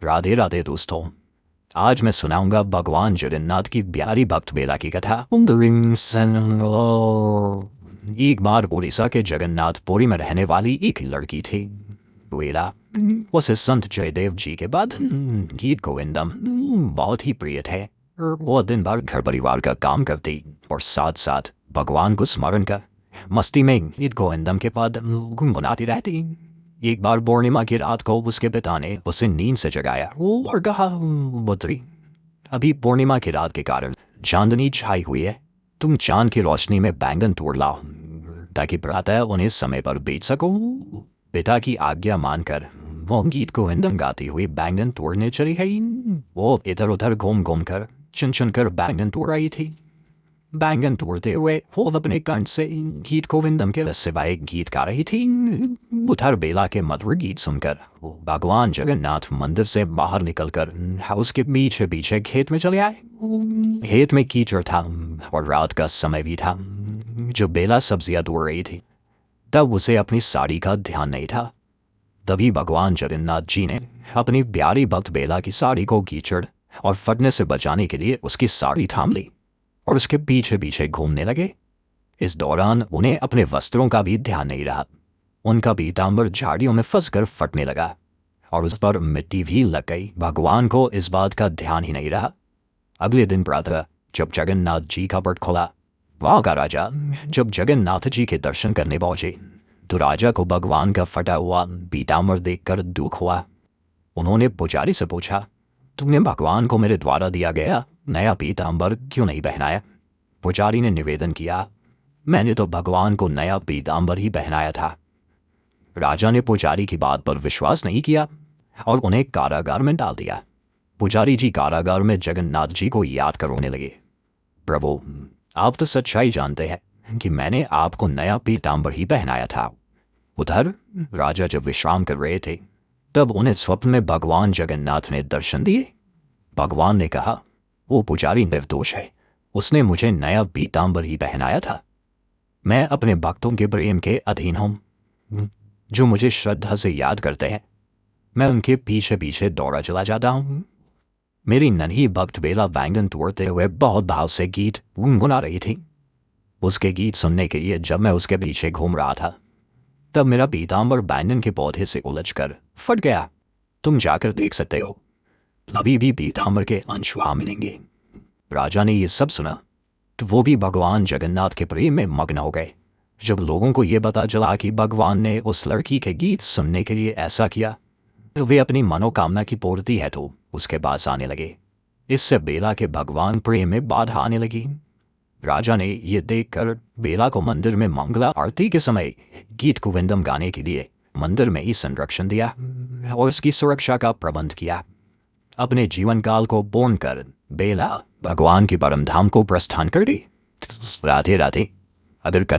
राधे राधे दोस्तों। आज मैं सुनाऊंगा भगवान जगन्नाथ की प्यारी भक्त बेला की कथा। एक बार उड़ीसा के जगन्नाथपुरी में रहने वाली एक लड़की थी बेला। उसे संत जयदेव जी के बाद गीत गोविंदम बहुत ही प्रिय थे। वो दिन भर घर परिवार का काम करती और साथ साथ भगवान को स्मरण कर मस्ती में गीत गोविंदम के पद गुनगुनाती रहती। एक बार पूर्णिमा की रात को उसके पिता ने उसे नींद से जगाया और कहा, पुत्री, अभी पूर्णिमा की रात के कारण चांदनी छाई हुई है, तुम चांद की रोशनी में बैंगन तोड़ लाओ ताकि प्रातः उन्हें समय पर बेच सको। पिता की आज्ञा मानकर वो गीत गोविंदम गाती हुई बैंगन तोड़ने चली गई। वो इधर उधर घूम घूम कर चुन चुन कर बैंगन तोड़ रही थी। बैंगन तोड़ते हुए वो अपने कंठ से गीत गोविंदम के सिवाय गीत गा रही थी। उधर बेला के मधुर गीत सुनकर वो भगवान जगन्नाथ मंदिर से बाहर निकलकर हाउस के पीछे पीछे खेत में चले आए। खेत में कीचड़ था और रात का समय भी था। जो बेला सब्जियां तोड़ रही थी तब उसे अपनी साड़ी का ध्यान नहीं था। तभी भगवान जगन्नाथ जी ने अपनी प्यारी भक्त बेला की साड़ी को कीचड़ और फटने से बचाने के लिए उसकी साड़ी थाम ली और उसके पीछे पीछे घूमने लगे। इस दौरान उन्हें अपने वस्त्रों का भी ध्यान नहीं रहा। उनका पीताम्बर झाड़ियों में फंसकर फटने लगा और उस पर मिट्टी भी लग गई। भगवान को इस बात का ध्यान ही नहीं रहा। अगले दिन प्रातः जब जगन्नाथ जी का पट खोला, वहाँ का राजा जब जगन्नाथ जी के दर्शन करने पहुंचे तो राजा को भगवान का फटा हुआ पीताम्बर देखकर दुख हुआ। उन्होंने पुजारी से पूछा, तुमने भगवान को मेरे द्वारा दिया गया नया पीताम्बर क्यों नहीं पहनाया? पुजारी ने निवेदन किया, मैंने तो भगवान को नया पीताम्बर ही पहनाया था। राजा ने पुजारी की बात पर विश्वास नहीं किया और उन्हें कारागार में डाल दिया। पुजारी जी कारागार में जगन्नाथ जी को याद कर रोने लगे, प्रभु, आप तो सच्चाई जानते हैं कि मैंने आपको नया पीताम्बर ही पहनाया था। उधर राजा जब विश्राम कर रहे थे तब उन्हें स्वप्न में भगवान जगन्नाथ ने दर्शन दिए। भगवान ने कहा, वो पुजारी निर्दोष है, उसने मुझे नया पीताम्बर ही पहनाया था। मैं अपने भक्तों के प्रेम के अधीन हूँ जो मुझे श्रद्धा से याद करते हैं। मैं उनके पीछे पीछे दौड़ा चला जाता हूँ। मेरी नन्ही भक्त बेला बैंगन तोड़ते हुए बहुत भाव से गीत गुनगुना रही थी। उसके गीत सुनने के लिए जब मैं उसके पीछे घूम रहा था तब मेरा पीताम्बर बैंगन के पौधे से उलझकर फट गया। तुम जाकर देख सकते हो, अभी भी पीताम्बर के अंश वहां मिलेंगे। राजा ने ये सब सुना तो वो भी भगवान जगन्नाथ के प्रेम में मग्न हो गए। जब लोगों को ये पता चला कि भगवान ने उस लड़की के गीत सुनने के लिए ऐसा किया तो वे अपनी मनोकामना की पूर्ति है तो उसके पास आने लगे। इससे बेला के भगवान प्रेम में बाधा आने लगी। राजा ने ये देखकर बेला को मंदिर में मंगला आरती के समय गीत गोविंदम गाने के लिए मंदिर में ही संरक्षण दिया और उसकी सुरक्षा का प्रबंध किया। अपने जीवन काल को पूर्ण कर बेला भगवान की परम धाम को प्रस्थान कर दी। राधे राधे। अगर